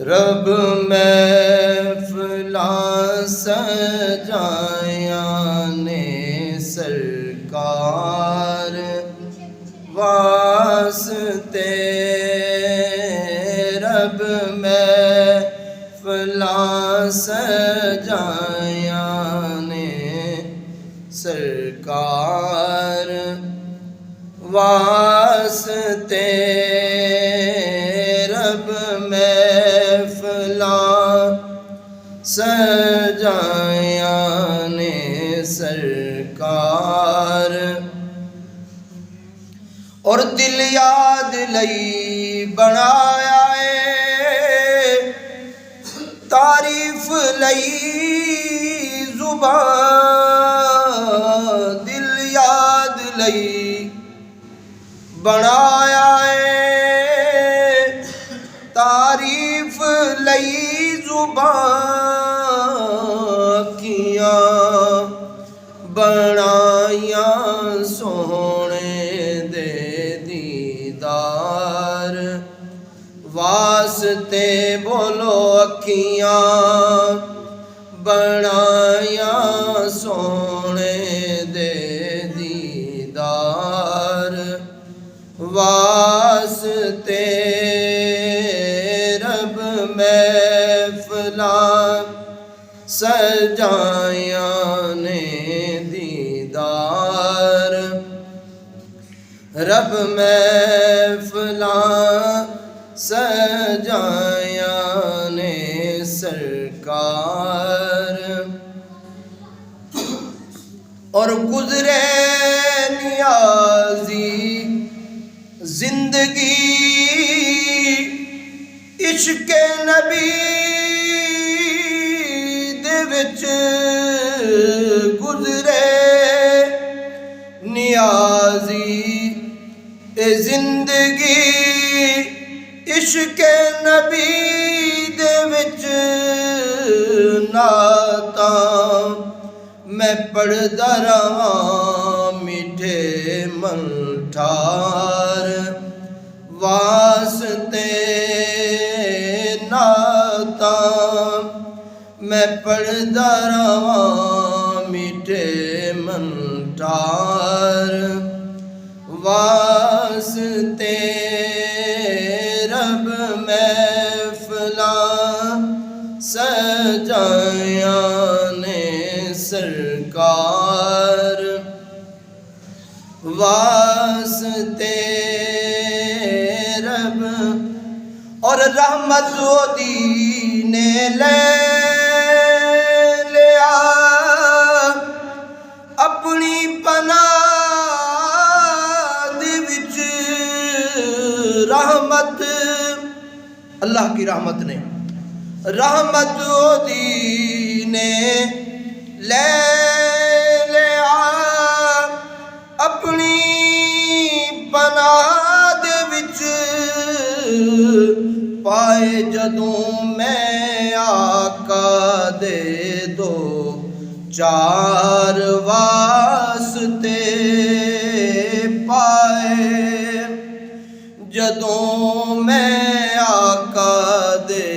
रब महफिला सजाया ने सरकार वास्ते। रब महफिला सजाया ने सरकार वास्ते। रब महफिला सजाया ने सरकार और दिल याद लई बनाया है तारीफ लई जुबान। दिल याद लई बनाया है तारीफ लई जुबान। किया बनाया सोहने दे दीदार वास्ते। बोलो अखियां बनाया सोहने दे दीदार वास्ते। रब महफिला सजाया ने दीदार। रब महफिला सजाया ने सरकार और गुजरे नियाजी जिंदगी इश्क नबी दे विच। गुजरे नियाजी जिंदगी इश्क नबी दे विच। नाता मैं पढ़दा रहां मिठे मल्ठार वास्ते। नाता मैं पढ़दा रहां मिठे मल्ठार वास्ते। रब महफिला सजाया ने सरकार वास्ते। रब और रहमत ओदी ने ले लिया अपनी पनाह दे विच। रहमत अल्लाह की रहमत ने रहमत ओदी ने ले लिया अपनी पनाह दे विच। पाए जदों मैं आका दे दो चार वास्ते। पाए जदों मैं आका दे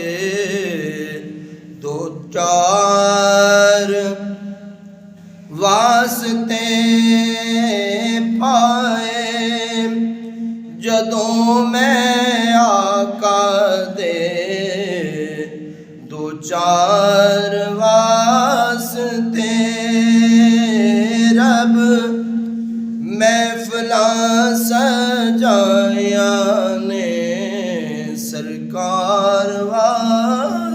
दो चार वास्ते। पाए जदों मैं आका दे दो चार वास्ते। रब महफिला सजाया ने सरकार वास्ते।